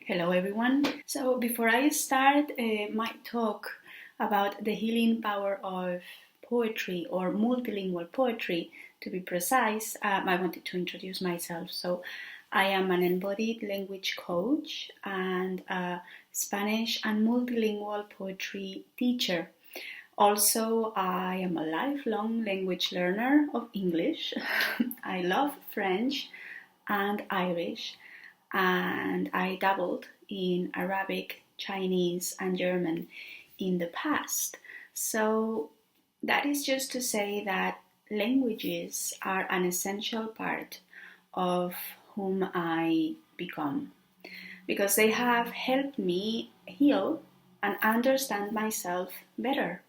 Hello everyone. So before I start my talk about the healing power of poetry or multilingual poetry, to be precise, I wanted to introduce myself. So I am an embodied language coach and a Spanish and multilingual poetry teacher. Also, I am a lifelong language learner of English. I love French and Irish, and I dabbled in Arabic, Chinese, and German in the past. So that is just to say that languages are an essential part of whom I become because they have helped me heal and understand myself better.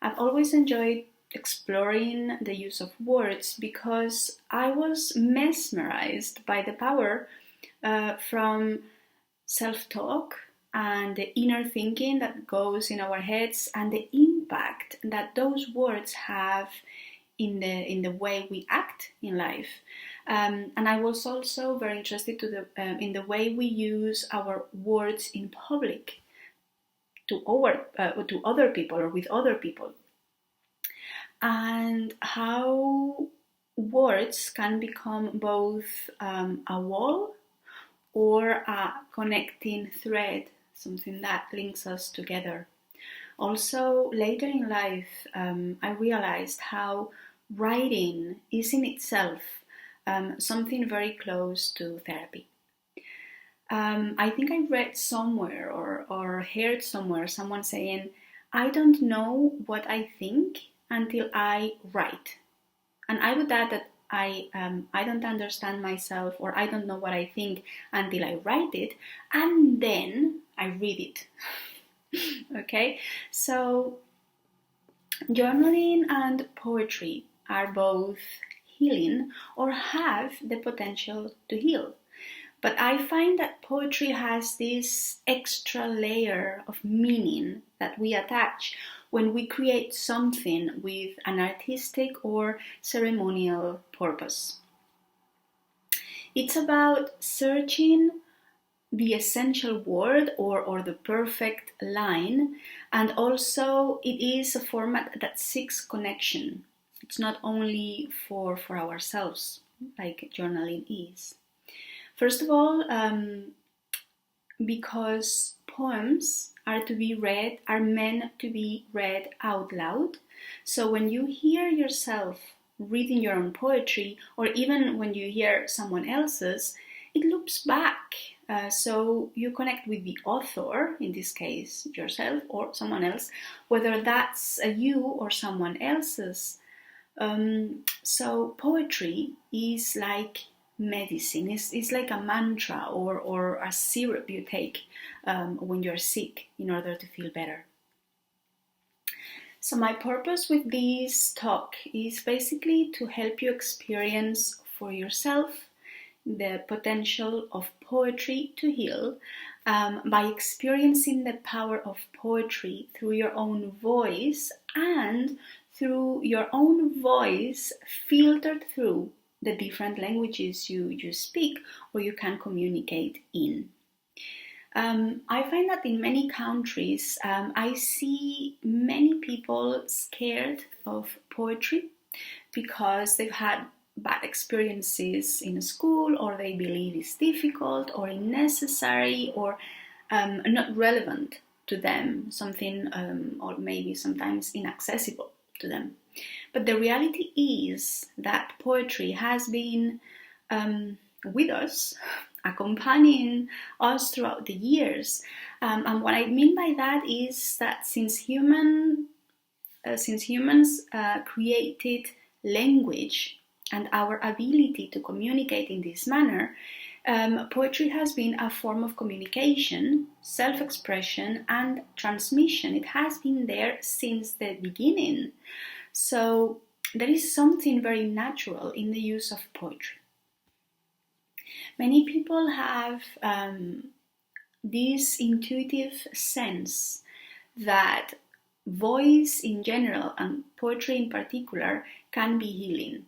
I've always enjoyed exploring the use of words because I was mesmerized by the power from self-talk and the inner thinking that goes in our heads and the impact that those words have in the way we act in life. And I was also very interested in the way we use our words in public to other people or with other people, and how words can become both a wall or a connecting thread, something that links us together. Also, later in life, I realized how writing is in itself something very close to therapy. I think I read somewhere or heard somewhere someone saying, I don't know what I think until I write. And I would add that I don't understand myself or I don't know what I think until I write it and then I read it. Okay, so journaling and poetry are both healing or have the potential to heal. But I find that poetry has this extra layer of meaning that we attach when we create something with an artistic or ceremonial purpose. It's about searching the essential word or the perfect line, and also it is a format that seeks connection. It's not only for ourselves, like journaling is. First of all, because poems are meant to be read out loud. So when you hear yourself reading your own poetry, or even when you hear someone else's, it loops back. So you connect with the author, in this case yourself or someone else, whether that's you or someone else's. So poetry is like medicine. It's like a mantra or a syrup you take when you're sick in order to feel better. So my purpose with this talk is basically to help you experience for yourself the potential of poetry to heal by experiencing the power of poetry through your own voice and through your own voice filtered through the different languages you speak or you can communicate in. I find that in many countries, I see many people scared of poetry because they've had bad experiences in school, or they believe it's difficult or unnecessary or not relevant to them, something or maybe sometimes inaccessible to them. But the reality is that poetry has been with us, accompanying us throughout the years. And what I mean by that is that since humans created language and our ability to communicate in this manner, poetry has been a form of communication, self-expression, and transmission. It has been there since the beginning. So there is something very natural in the use of poetry. Many people have this intuitive sense that voice in general and poetry in particular can be healing.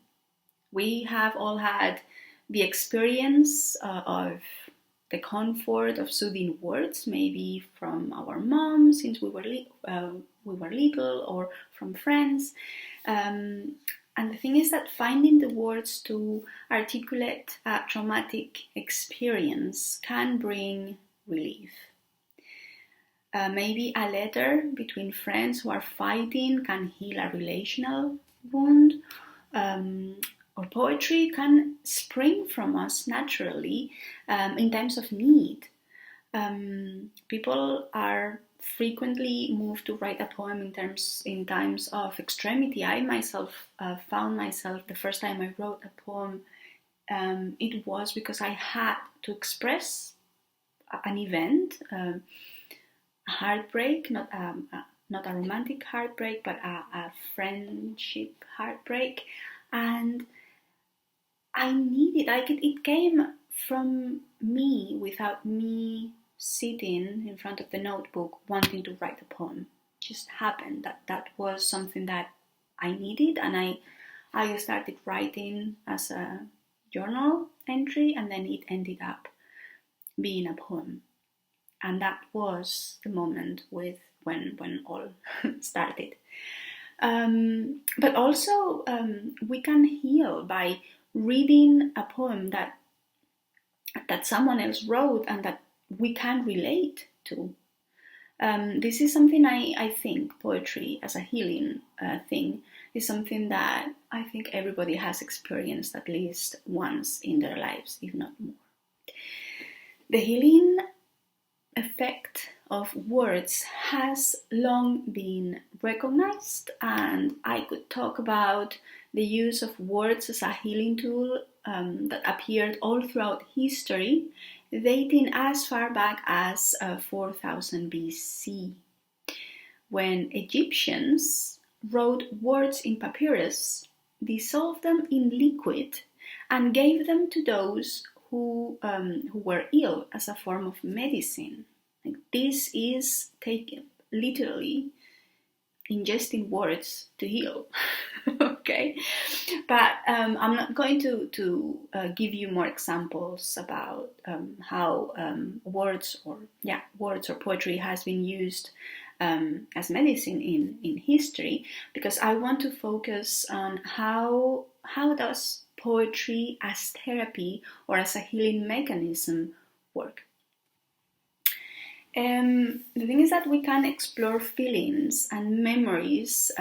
We have all had the experience of the comfort of soothing words, maybe from our mom since we were little, or from friends. And the thing is that finding the words to articulate a traumatic experience can bring relief. Maybe a letter between friends who are fighting can heal a relational wound, or poetry can spring from us naturally in times of need. People are frequently moved to write a poem in times of extremity. I myself found myself, the first time I wrote a poem, it was because I had to express an event, a heartbreak, not a romantic heartbreak, but a friendship heartbreak, and I needed, it came from me without me sitting in front of the notebook wanting to write a poem. It just happened that was something that I needed, and I started writing as a journal entry, and then it ended up being a poem. And that was the moment when all started. But also we can heal by reading a poem that someone else wrote and that we can relate to. This is something I think poetry as a healing thing is something that I think everybody has experienced at least once in their lives, if not more. The healing effect of words has long been recognized, and I could talk about the use of words as a healing tool that appeared all throughout history, dating as far back as 4000 BC, when Egyptians wrote words in papyrus, dissolved them in liquid, and gave them to those who were ill as a form of medicine. Like, this is taken literally ingesting words to heal. Okay, but I'm not going to give you more examples about how words or poetry has been used as medicine in history, because I want to focus on how does poetry as therapy or as a healing mechanism work. The thing is that we can explore feelings and memories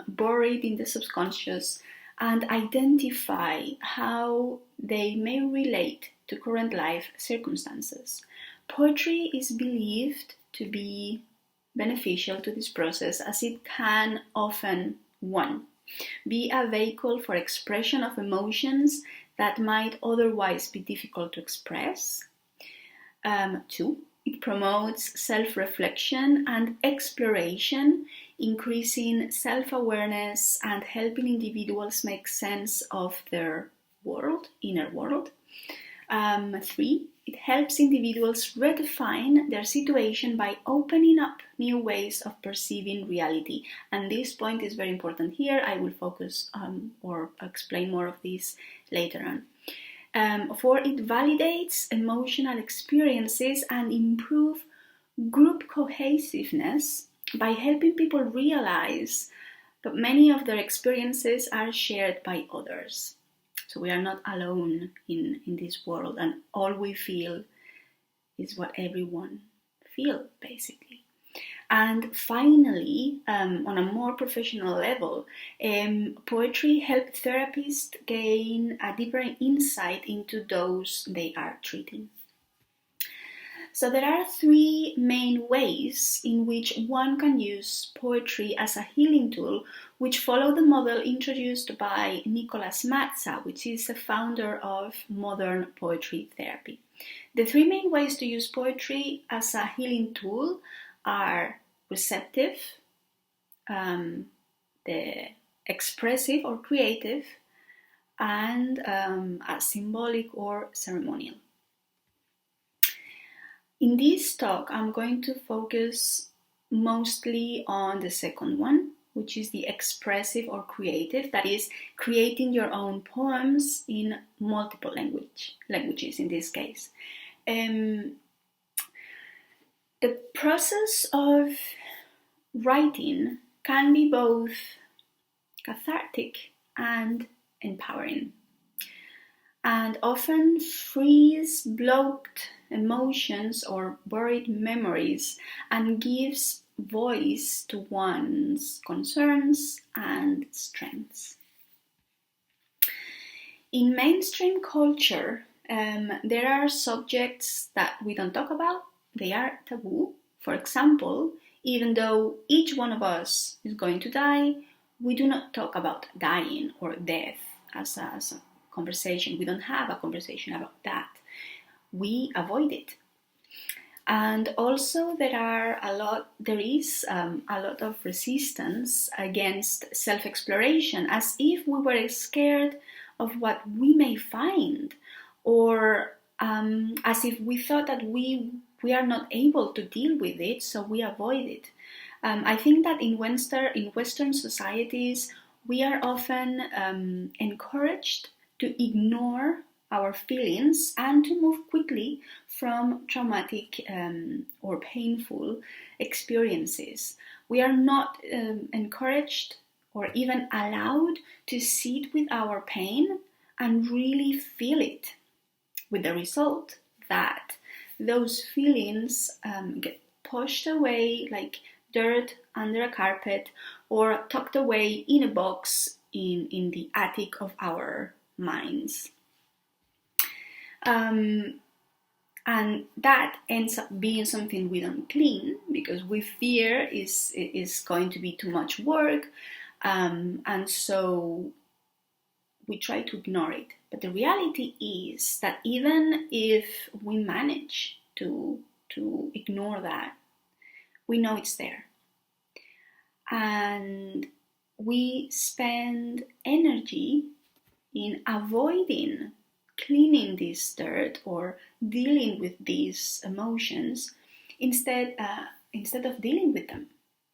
buried in the subconscious and identify how they may relate to current life circumstances. Poetry is believed to be beneficial to this process, as it can often, 1, be a vehicle for expression of emotions that might otherwise be difficult to express. 2, it promotes self-reflection and exploration, increasing self-awareness and helping individuals make sense of their inner world. 3, it helps individuals redefine their situation by opening up new ways of perceiving reality. And this point is very important here. I will focus or explain more of this later on. 4, it validates emotional experiences and improves group cohesiveness by helping people realize that many of their experiences are shared by others. So we are not alone in this world, and all we feel is what everyone feels, basically. And finally, on a more professional level, poetry helps therapists gain a deeper insight into those they are treating. So there are 3 main ways in which one can use poetry as a healing tool, which follow the model introduced by Nicholas Matza, which is the founder of modern poetry therapy. The 3 main ways to use poetry as a healing tool are receptive, the expressive or creative, and a symbolic or ceremonial. In this talk, I'm going to focus mostly on the second one, which is the expressive or creative, that is, creating your own poems in multiple languages in this case. The process of writing can be both cathartic and empowering, and often frees blocked emotions or buried memories and gives voice to one's concerns and strengths. In mainstream culture, there are subjects that we don't talk about. They are taboo. For example, even though each one of us is going to die, we do not talk about dying or death as a conversation. We don't have a conversation about that. We avoid it. And also there is a lot of resistance against self-exploration, as if we were scared of what we may find, or as if we thought that we are not able to deal with it, so we avoid it. I think that in Western societies, we are often encouraged to ignore our feelings and to move quickly from traumatic or painful experiences. We are not encouraged or even allowed to sit with our pain and really feel it, with the result that those feelings get pushed away like dirt under a carpet, or tucked away in a box in the attic of our minds. And that ends up being something we don't clean because we fear is going to be too much work, and so we try to ignore it. But the reality is that even if we manage to ignore that, we know it's there. And we spend energy in avoiding cleaning this dirt or dealing with these emotions instead of dealing with them.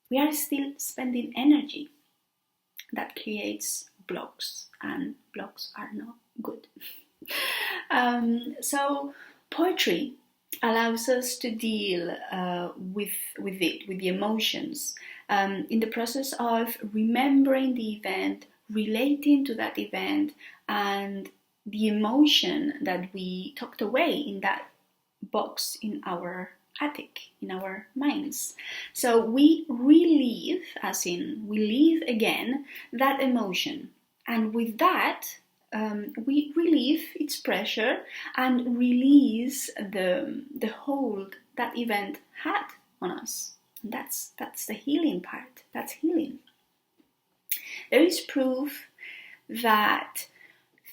We are still spending energy. That creates blocks, and blocks are not good. So poetry allows us to deal with the emotions, in the process of remembering the event, relating to that event, and the emotion that we tucked away in that box in our attic, in our minds. So we relive, as in we live again, that emotion. And with that, we relieve its pressure and release the hold that event had on us. And that's the healing part. That's healing. There is proof that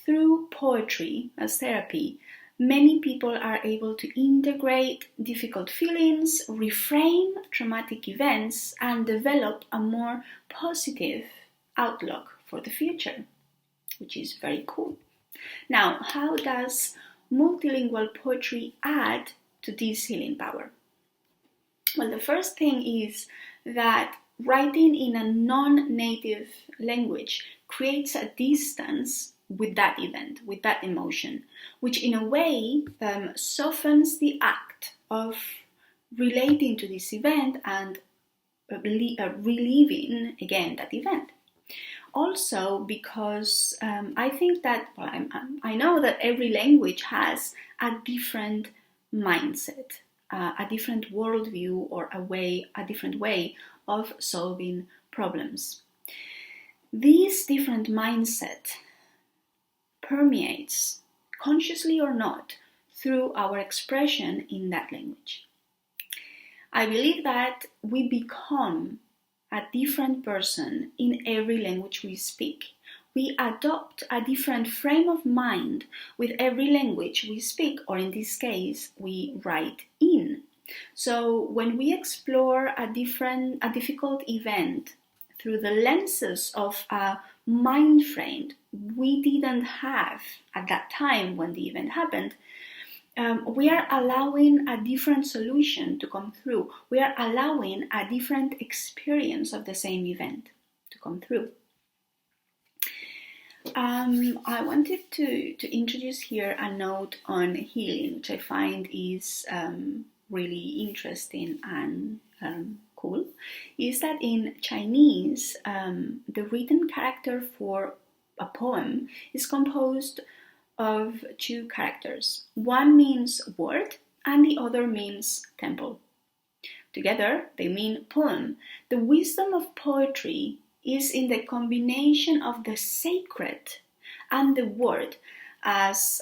through poetry as therapy, many people are able to integrate difficult feelings, reframe traumatic events, and develop a more positive outlook for the future, which is very cool. Now, how does multilingual poetry add to this healing power? Well, the first thing is that writing in a non-native language creates a distance with that event, with that emotion, which in a way softens the act of relating to this event and reliving again that event. Also, because I think that, I know that every language has a different mindset, a different worldview, or a different way of solving problems. This different mindset permeates, consciously or not, through our expression in that language. I believe that we become a different person in every language we speak. We adopt a different frame of mind with every language we speak, or in this case, we write in. So when we explore a difficult event through the lenses of a mind frame we didn't have at that time when the event happened, we are allowing a different solution to come through. We are allowing a different experience of the same event to come through. I wanted to introduce here a note on healing, which I find is really interesting and cool, is that in Chinese, the written character for a poem is composed of two characters. One means word and the other means temple. Together, they mean poem. The wisdom of poetry is in the combination of the sacred and the word, as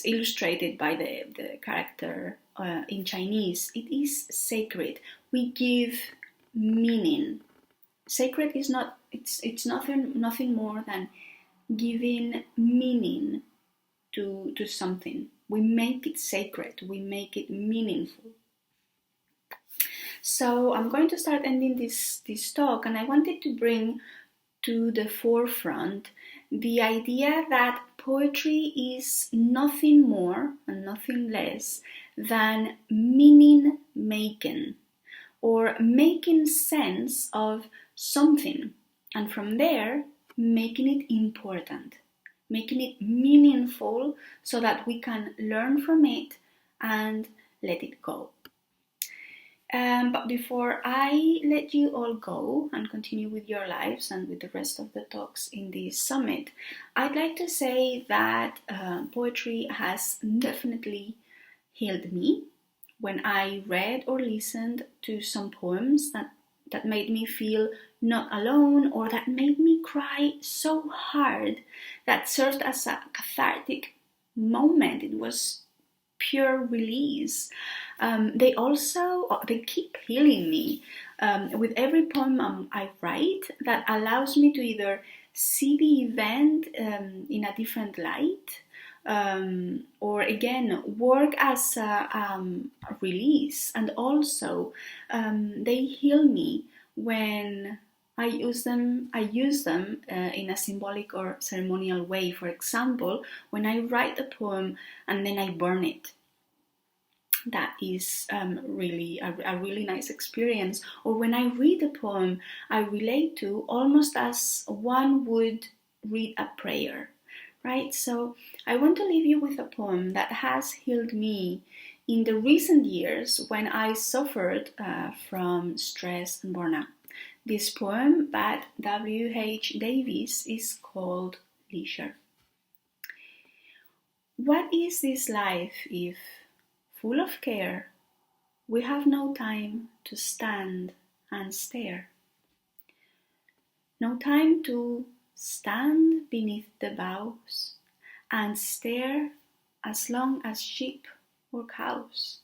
illustrated by the character in Chinese. It is sacred. We give meaning. Sacred is not. It's nothing more than giving meaning to something. We make it sacred. We make it meaningful. So I'm going to start ending this talk, and I wanted to bring to the forefront the idea that poetry is nothing more and nothing less than meaning making, or making sense of something, and from there making it important, making it meaningful so that we can learn from it and let it go. But before I let you all go and continue with your lives and with the rest of the talks in this summit, I'd like to say that poetry has definitely healed me. When I read or listened to some poems that made me feel not alone, or that made me cry so hard, that served as a cathartic moment. It was pure release. They keep healing me with every poem I write, that allows me to either see the event in a different light, or again work as a release. And also they heal me when I use them in a symbolic or ceremonial way. For example, when I write a poem and then I burn it, that is really a really nice experience. Or when I read a poem I relate to, almost as one would read a prayer, right? So I want to leave you with a poem that has healed me in the recent years when I suffered from stress and burnout. This poem by W.H. Davies is called Leisure. What is this life if, full of care, we have no time to stand and stare? No time to stand beneath the boughs and stare as long as sheep or cows.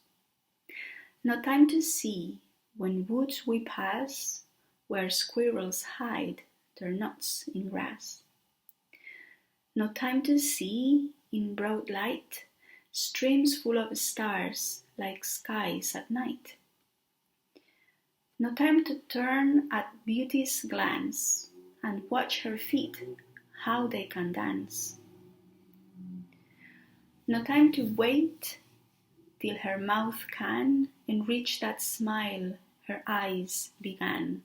No time to see, when woods we pass, where squirrels hide their nuts in grass. No time to see, in broad light, streams full of stars like skies at night. No time to turn at beauty's glance and watch her feet, how they can dance. No time to wait till her mouth can enrich that smile her eyes began.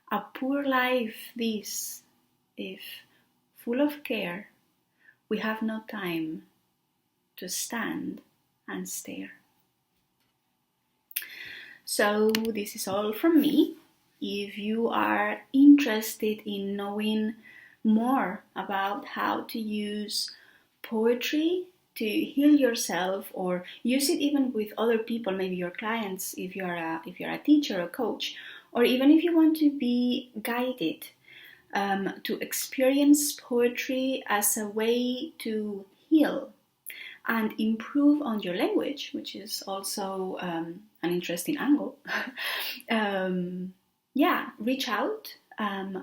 A poor life this, if, full of care, we have no time to stand and stare. So this is all from me. If you are interested in knowing more about how to use poetry to heal yourself, or use it even with other people, maybe your clients, if you're a teacher or coach, or even if you want to be guided to experience poetry as a way to heal and improve on your language, which is also an interesting angle, reach out.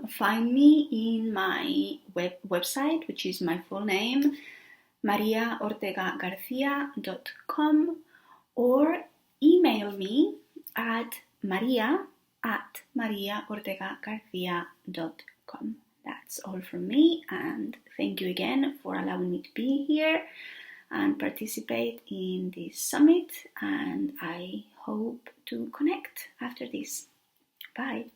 Find me in my website, which is my full name, mariaortegagarcia.com, or email me at maria@mariaortegagarcia.com. That's all from me, and thank you again for allowing me to be here and participate in this summit, and I hope to connect after this. Bye.